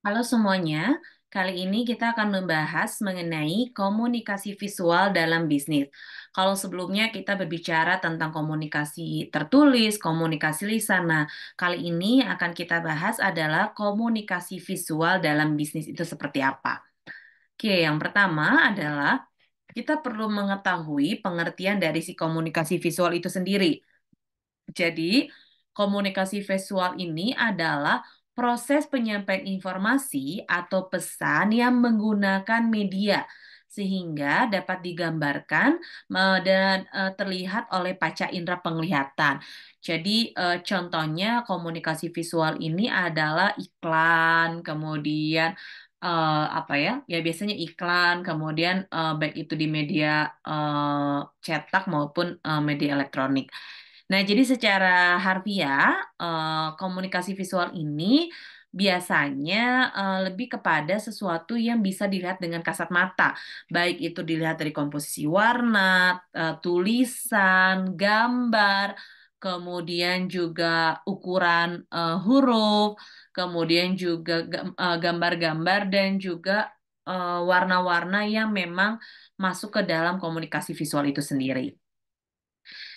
Halo semuanya, kali ini kita akan membahas mengenai komunikasi visual dalam bisnis. Kalau sebelumnya kita berbicara tentang komunikasi tertulis, komunikasi lisan, nah kali ini akan kita bahas adalah komunikasi visual dalam bisnis itu seperti apa. Oke, yang pertama adalah kita perlu mengetahui pengertian dari si komunikasi visual itu sendiri. Jadi, komunikasi visual ini adalah proses penyampaian informasi atau pesan yang menggunakan media sehingga dapat digambarkan dan terlihat oleh panca indera penglihatan. Jadi, contohnya komunikasi visual ini adalah iklan, kemudian apa ya? Ya biasanya iklan, kemudian baik itu di media cetak maupun media elektronik. Nah, jadi secara harfiah, komunikasi visual ini biasanya lebih kepada sesuatu yang bisa dilihat dengan kasat mata, baik itu dilihat dari komposisi warna, tulisan, gambar, kemudian juga ukuran huruf, kemudian juga gambar-gambar dan juga warna-warna yang memang masuk ke dalam komunikasi visual itu sendiri.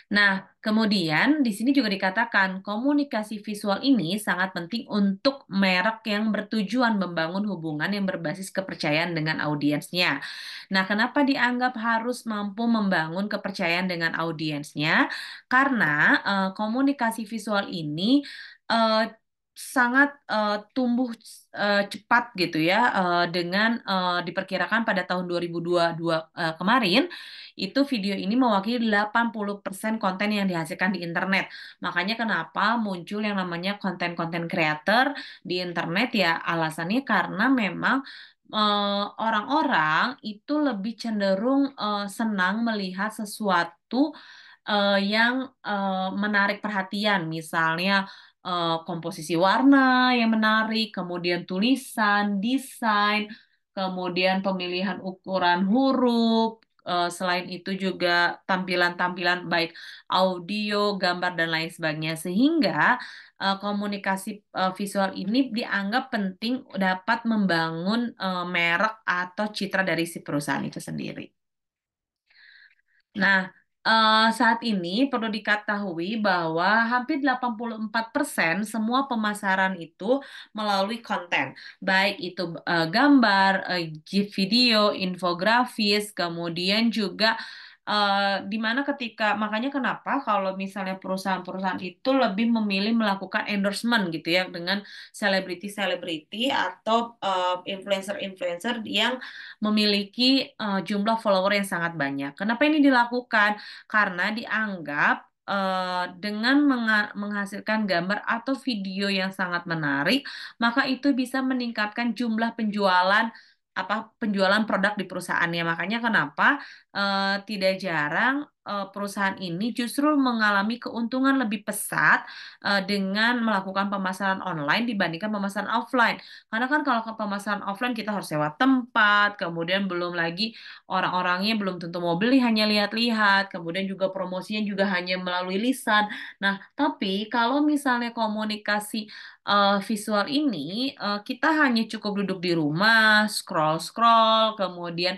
Nah, kemudian di sini juga dikatakan komunikasi visual ini sangat penting untuk merek yang bertujuan membangun hubungan yang berbasis kepercayaan dengan audiensnya. Nah, kenapa dianggap harus mampu membangun kepercayaan dengan audiensnya? Karena komunikasi visual ini sangat tumbuh cepat gitu ya dengan diperkirakan pada tahun 2022 kemarin itu video ini mewakili 80% konten yang dihasilkan di internet. Makanya kenapa muncul yang namanya konten-konten creator di internet ya alasannya karena memang orang-orang itu lebih cenderung senang melihat sesuatu yang menarik perhatian, misalnya komposisi warna yang menarik, kemudian tulisan, desain, kemudian pemilihan ukuran huruf, selain itu juga tampilan-tampilan baik audio, gambar, dan lain sebagainya. Sehingga komunikasi visual ini dianggap penting dapat membangun merek atau citra dari si perusahaan itu sendiri. Nah, saat ini perlu diketahui bahwa hampir 84% semua pemasaran itu melalui konten, baik itu gambar, GIF video, infografis, kemudian juga di mana makanya kenapa kalau misalnya perusahaan-perusahaan itu lebih memilih melakukan endorsement gitu ya dengan selebriti-selebriti atau influencer-influencer yang memiliki jumlah follower yang sangat banyak. Kenapa ini dilakukan? Karena dianggap dengan menghasilkan gambar atau video yang sangat menarik, maka itu bisa meningkatkan jumlah penjualan produk di perusahaannya. Makanya kenapa tidak jarang perusahaan ini justru mengalami keuntungan lebih pesat dengan melakukan pemasaran online dibandingkan pemasaran offline. Karena kan kalau ke pemasaran offline kita harus sewa tempat, kemudian belum lagi orang-orangnya belum tentu mau beli, hanya lihat-lihat, kemudian juga promosinya juga hanya melalui lisan. Nah, tapi kalau misalnya komunikasi visual ini, kita hanya cukup duduk di rumah, scroll-scroll, kemudian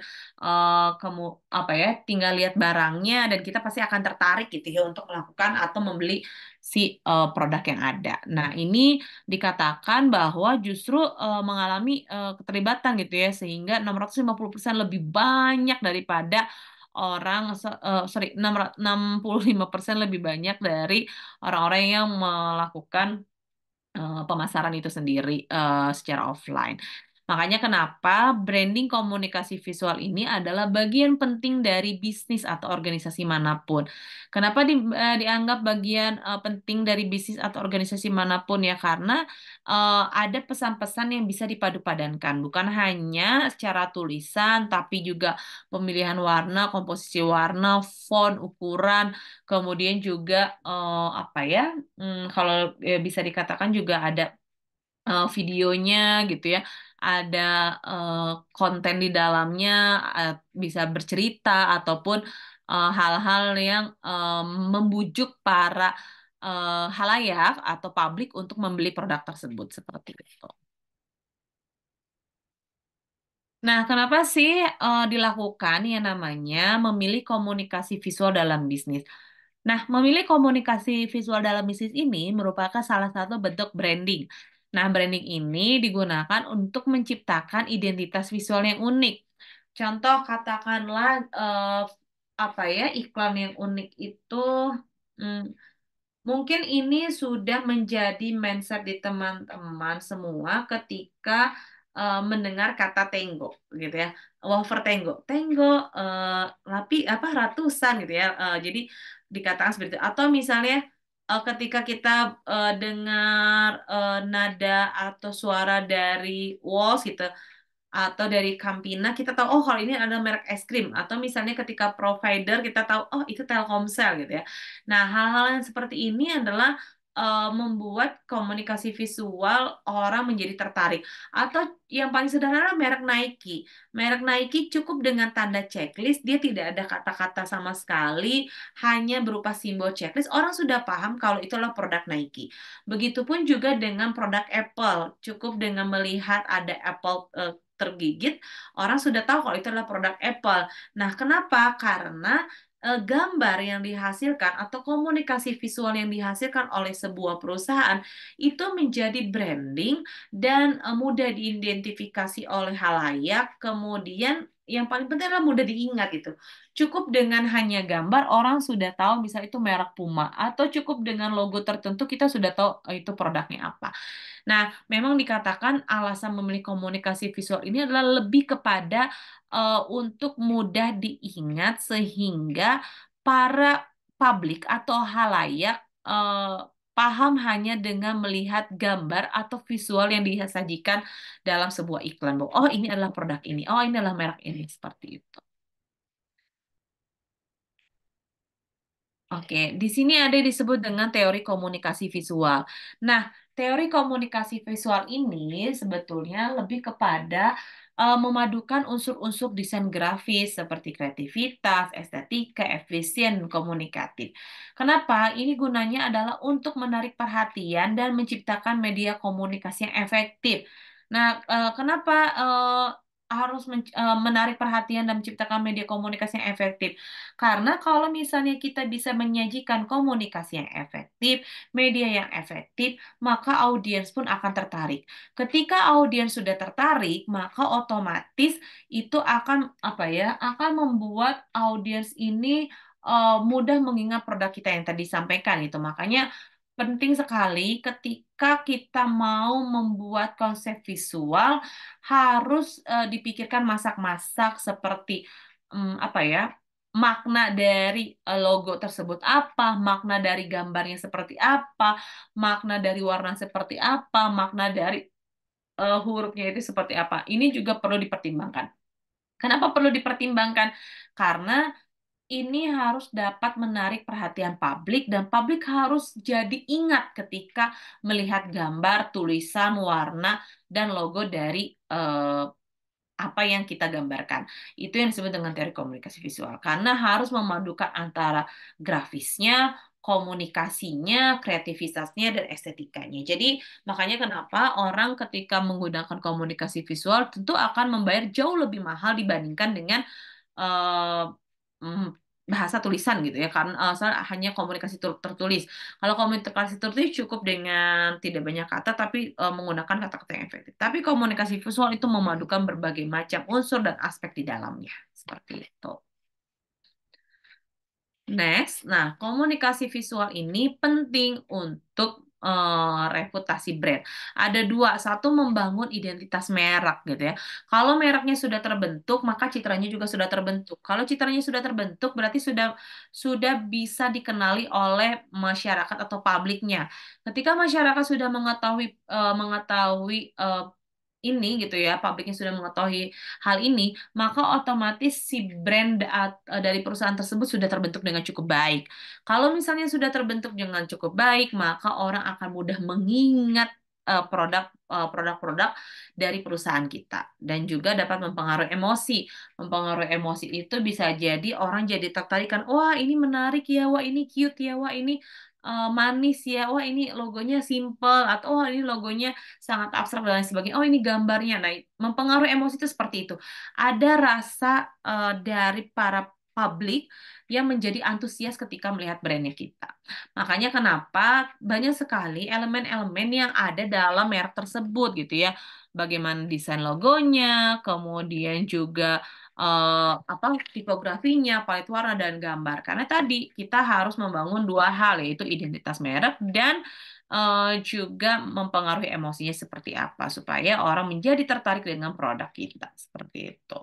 apa ya, tinggal lihat barangnya dan kita pasti akan tertarik gitu ya untuk melakukan atau membeli si produk yang ada. Nah, ini dikatakan bahwa justru mengalami keterlibatan gitu ya sehingga 650% lebih banyak daripada sorry 65% lebih banyak dari orang-orang yang melakukan pemasaran itu sendiri secara offline. Makanya kenapa branding komunikasi visual ini adalah bagian penting dari bisnis atau organisasi manapun. Kenapa dianggap bagian penting dari bisnis atau organisasi manapun ya? Karena ada pesan-pesan yang bisa dipadu-padankan, bukan hanya secara tulisan, tapi juga pemilihan warna, komposisi warna, font, ukuran, kemudian juga apa ya? Kalau bisa dikatakan juga ada videonya gitu ya, ada eh, konten di dalamnya, bisa bercerita ataupun hal-hal yang membujuk para halayak atau publik untuk membeli produk tersebut seperti itu. Nah, kenapa sih dilakukan yang namanya memilih komunikasi visual dalam bisnis? Nah, memilih komunikasi visual dalam bisnis ini merupakan salah satu bentuk branding. Nah, branding ini digunakan untuk menciptakan identitas visual yang unik. Contoh, katakanlah apa ya, iklan yang unik itu. hmm, Mungkin ini sudah menjadi mindset di teman-teman semua ketika mendengar kata tenggo, gitu ya. Wafer tenggo, tenggo, rapi apa ratusan gitu ya. Jadi dikatakan seperti itu. Atau misalnya ketika kita dengar nada atau suara dari Walls gitu, atau dari Campina kita tahu oh kalau ini ada merek es krim atau misalnya ketika provider kita tahu oh itu Telkomsel gitu ya. Nah, hal-hal yang seperti ini adalah membuat komunikasi visual orang menjadi tertarik. Atau yang paling sederhana merek Nike. Merek Nike cukup dengan tanda checklist, dia tidak ada kata-kata sama sekali, hanya berupa simbol checklist, orang sudah paham kalau itulah produk Nike. Begitupun juga dengan produk Apple, cukup dengan melihat ada Apple tergigit, orang sudah tahu kalau itu adalah produk Apple. Nah, kenapa? Karena gambar yang dihasilkan atau komunikasi visual yang dihasilkan oleh sebuah perusahaan itu menjadi branding dan mudah diidentifikasi oleh halayak. Kemudian yang paling penting adalah mudah diingat itu. Cukup dengan hanya gambar orang sudah tahu misal itu merek Puma atau cukup dengan logo tertentu kita sudah tahu itu produknya apa. Nah, memang dikatakan alasan memilih komunikasi visual ini adalah lebih kepada untuk mudah diingat sehingga para publik atau halayak paham hanya dengan melihat gambar atau visual yang disajikan dalam sebuah iklan. Bahwa, oh, ini adalah produk ini, oh, ini adalah merek ini, seperti itu. Oke, di sini ada yang disebut dengan teori komunikasi visual. Nah, teori komunikasi visual ini sebetulnya lebih kepada memadukan unsur-unsur desain grafis seperti kreativitas, estetika, efisien, dan komunikatif. Kenapa? Ini gunanya adalah untuk menarik perhatian dan menciptakan media komunikasi yang efektif. Nah, kenapa harus menarik perhatian dan menciptakan media komunikasi yang efektif? Karena kalau misalnya kita bisa menyajikan komunikasi yang efektif, media yang efektif, maka audiens pun akan tertarik. Ketika audiens sudah tertarik, maka otomatis itu akan apa ya? Akan membuat audiens ini mudah mengingat produk kita yang tadi disampaikan itu. Makanya penting sekali ketika kita mau membuat konsep visual harus dipikirkan masak-masak seperti apa ya? Makna dari logo tersebut apa, makna dari gambarnya seperti apa, makna dari warna seperti apa, makna dari hurufnya itu seperti apa. Ini juga perlu dipertimbangkan. Kenapa perlu dipertimbangkan? Karena ini harus dapat menarik perhatian publik dan publik harus jadi ingat ketika melihat gambar, tulisan, warna, dan logo dari apa yang kita gambarkan. Itu yang disebut dengan teori komunikasi visual. Karena harus memadukan antara grafisnya, komunikasinya, kreativitasnya, dan estetikanya. Jadi, makanya kenapa orang ketika menggunakan komunikasi visual tentu akan membayar jauh lebih mahal dibandingkan dengan eh, mm, bahasa tulisan gitu ya kan soal hanya komunikasi tertulis. Kalau komunikasi tertulis cukup dengan tidak banyak kata tapi menggunakan kata-kata yang efektif. Tapi komunikasi visual itu memadukan berbagai macam unsur dan aspek di dalamnya. Seperti itu. Next, nah komunikasi visual ini penting untuk reputasi brand. Ada dua, satu membangun identitas merek gitu ya. Kalau mereknya sudah terbentuk, maka citranya juga sudah terbentuk. Kalau citranya sudah terbentuk, berarti sudah bisa dikenali oleh masyarakat atau publiknya. Ketika masyarakat sudah mengetahui ini gitu ya, publiknya sudah mengetahui hal ini, maka otomatis si dari perusahaan tersebut sudah terbentuk dengan cukup baik. Kalau misalnya sudah terbentuk dengan cukup baik, maka orang akan mudah mengingat produk-produk dari perusahaan kita dan juga dapat mempengaruhi emosi. Mempengaruhi emosi itu bisa jadi orang jadi tertarik kan, wah ini menarik ya, wah ini cute ya, wah ini manis ya, wah ini logonya simple, atau wah ini logonya sangat abstrak dan lain sebagainya, oh ini gambarnya. Nah, mempengaruhi emosi itu seperti itu. Ada rasa dari para publik yang menjadi antusias ketika melihat brandnya kita. Makanya kenapa banyak sekali elemen-elemen yang ada dalam merek tersebut gitu ya. Bagaimana desain logonya, kemudian juga apa tipografinya, palet warna dan gambar. Karena tadi kita harus membangun dua hal yaitu identitas merek dan juga mempengaruhi emosinya seperti apa supaya orang menjadi tertarik dengan produk kita seperti itu.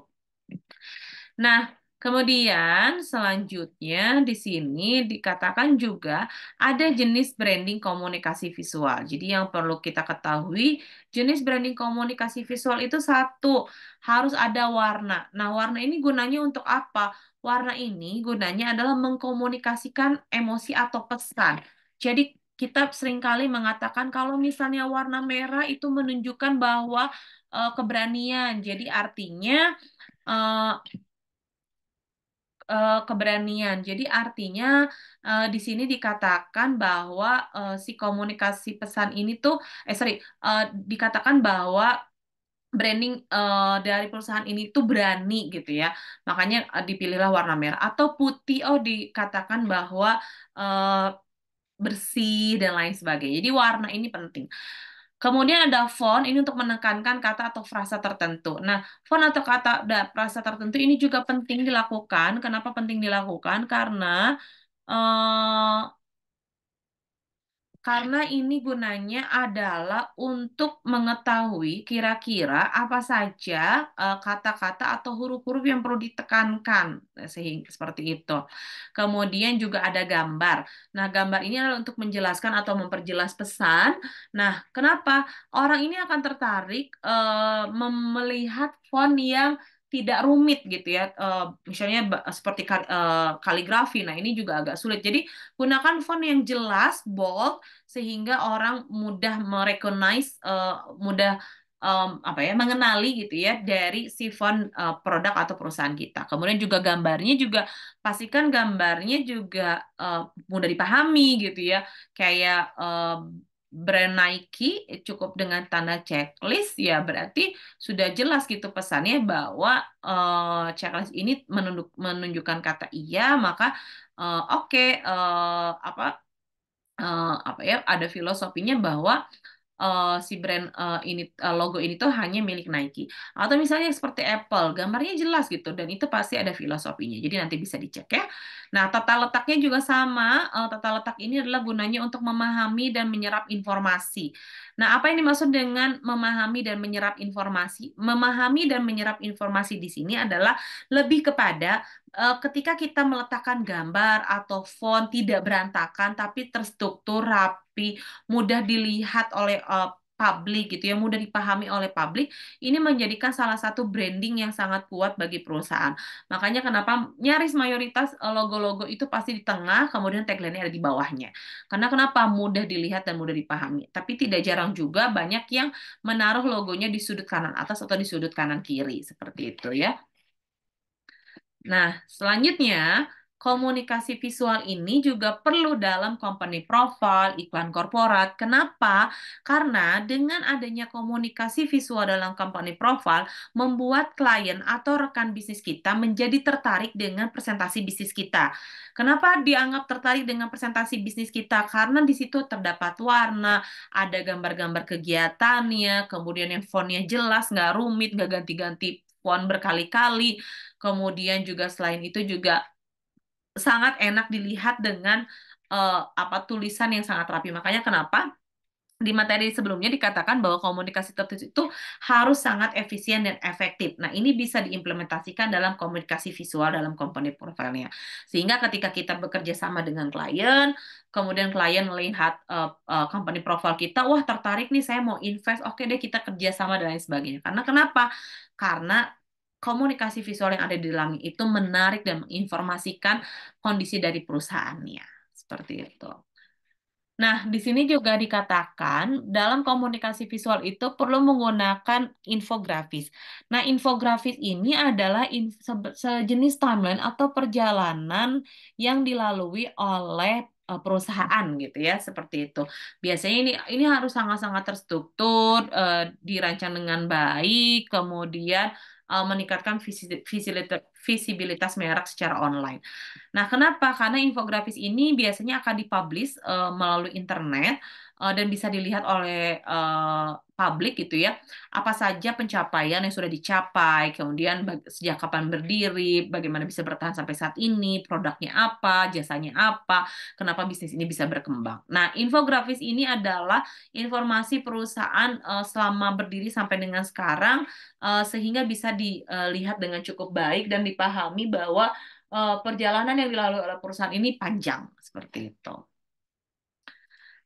Nah, kemudian selanjutnya di sini dikatakan juga ada jenis branding komunikasi visual. Jadi yang perlu kita ketahui, jenis branding komunikasi visual itu satu, harus ada warna. Nah, warna ini gunanya untuk apa? Warna ini gunanya adalah mengkomunikasikan emosi atau pesan. Jadi kita seringkali mengatakan kalau misalnya warna merah itu menunjukkan bahwa keberanian. Jadi artinya eh, keberanian. Jadi artinya di sini dikatakan bahwa si komunikasi pesan ini tuh, sorry, dikatakan bahwa branding dari perusahaan ini tuh berani gitu ya. Makanya dipilihlah warna merah atau putih. Oh, dikatakan bahwa eh, bersih dan lain sebagainya. Jadi warna ini penting. Kemudian ada font, ini untuk menekankan kata atau frasa tertentu. Nah, font atau kata frasa tertentu ini juga penting dilakukan. Kenapa penting dilakukan? Eh, karena ini gunanya adalah untuk mengetahui kira-kira apa saja kata-kata atau huruf-huruf yang perlu ditekankan, sehingga seperti itu. Kemudian juga ada gambar. Nah, gambar ini adalah untuk menjelaskan atau memperjelas pesan. Nah, kenapa orang ini akan tertarik melihat font yang tidak rumit gitu ya, misalnya seperti kaligrafi. Nah, ini juga agak sulit. Jadi gunakan font yang jelas, bold, sehingga orang mudah merecognize, mudah apa ya, mengenali gitu ya dari si font produk atau perusahaan kita. Kemudian juga gambarnya juga pastikan gambarnya juga mudah dipahami gitu ya. Kayak brand Nike cukup dengan tanda checklist ya berarti sudah jelas gitu pesannya bahwa checklist ini menunjukkan kata iya, maka oke, apa apa ya, ada filosofinya bahwa si brand ini, logo ini tuh hanya milik Nike. Atau misalnya seperti Apple, gambarnya jelas gitu dan itu pasti ada filosofinya. Jadi nanti bisa dicek ya. Nah, tata letaknya juga sama. Tata letak ini adalah gunanya untuk memahami dan menyerap informasi. Nah, apa yang dimaksud dengan memahami dan menyerap informasi? Memahami dan menyerap informasi di sini adalah lebih kepada ketika kita meletakkan gambar atau font tidak berantakan tapi terstruktur rapi, mudah dilihat oleh publik gitu ya, mudah dipahami oleh publik, ini menjadikan salah satu branding yang sangat kuat bagi perusahaan. Makanya kenapa nyaris mayoritas logo-logo itu pasti di tengah, kemudian tagline-nya ada di bawahnya. Karena kenapa? Mudah dilihat dan mudah dipahami. Tapi tidak jarang juga banyak yang menaruh logonya di sudut kanan atas atau di sudut kanan kiri, seperti itu ya. Nah, selanjutnya, komunikasi visual ini juga perlu dalam company profile, iklan korporat. Kenapa? Karena dengan adanya komunikasi visual dalam company profile, membuat klien atau rekan bisnis kita menjadi tertarik dengan presentasi bisnis kita. Kenapa dianggap tertarik dengan presentasi bisnis kita? Karena di situ terdapat warna, ada gambar-gambar kegiatannya, kemudian yang fontnya jelas, nggak rumit, nggak ganti-ganti font berkali-kali. Kemudian juga selain itu juga sangat enak dilihat dengan apa tulisan yang sangat rapi. Makanya kenapa di materi sebelumnya dikatakan bahwa komunikasi tertulis itu harus sangat efisien dan efektif. Nah, ini bisa diimplementasikan dalam komunikasi visual dalam company profile-nya. Sehingga ketika kita bekerja sama dengan klien, kemudian klien melihat company profile kita, wah tertarik nih saya mau invest, oke deh kita kerja sama dan lain sebagainya. Karena kenapa? Karena komunikasi visual yang ada di dalamnya itu menarik dan menginformasikan kondisi dari perusahaannya. Seperti itu. Nah, di sini juga dikatakan dalam komunikasi visual itu perlu menggunakan infografis. Nah, infografis ini adalah sejenis timeline atau perjalanan yang dilalui oleh perusahaan gitu ya, seperti itu. Biasanya ini harus sangat-sangat terstruktur, dirancang dengan baik, kemudian meningkatkan visibilitas merek secara online. Nah, kenapa? Karena infografis ini biasanya akan dipublish melalui internet dan bisa dilihat oleh publik gitu ya. Apa saja pencapaian yang sudah dicapai, kemudian sejak kapan berdiri, bagaimana bisa bertahan sampai saat ini, produknya apa, jasanya apa, kenapa bisnis ini bisa berkembang. Nah, infografis ini adalah informasi perusahaan selama berdiri sampai dengan sekarang sehingga bisa dilihat dengan cukup baik dan dipahami bahwa perjalanan yang dilalui oleh perusahaan ini panjang seperti itu.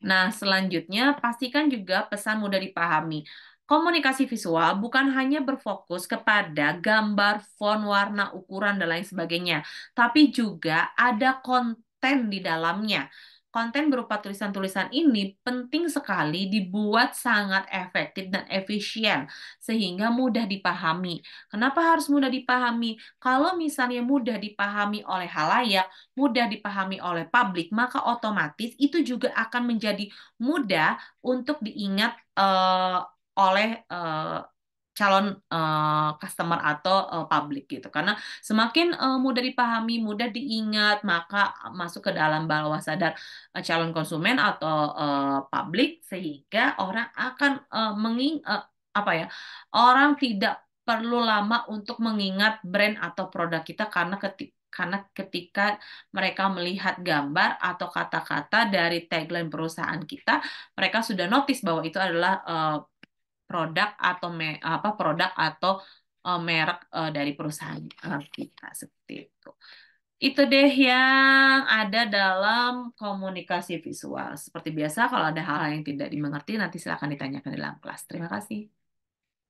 Nah, selanjutnya pastikan juga pesan mudah dipahami. Komunikasi visual bukan hanya berfokus kepada gambar, font, warna, ukuran, dan lain sebagainya, tapi juga ada konten di dalamnya. Konten berupa tulisan-tulisan ini penting sekali dibuat sangat efektif dan efisien sehingga mudah dipahami. Kenapa harus mudah dipahami? Kalau misalnya mudah dipahami oleh halayak, mudah dipahami oleh publik, maka otomatis itu juga akan menjadi mudah untuk diingat oleh calon customer atau publik gitu. Karena semakin mudah dipahami, mudah diingat, maka masuk ke dalam bawah sadar calon konsumen atau publik sehingga orang akan apa ya? Orang tidak perlu lama untuk mengingat brand atau produk kita karena ketika mereka melihat gambar atau kata-kata dari tagline perusahaan kita, mereka sudah notice bahwa itu adalah produk atau produk atau merek dari perusahaan kita seperti itu. Itu deh yang ada dalam komunikasi visual. Seperti biasa, kalau ada hal yang tidak dimengerti, nanti silakan ditanyakan di dalam kelas. Terima kasih.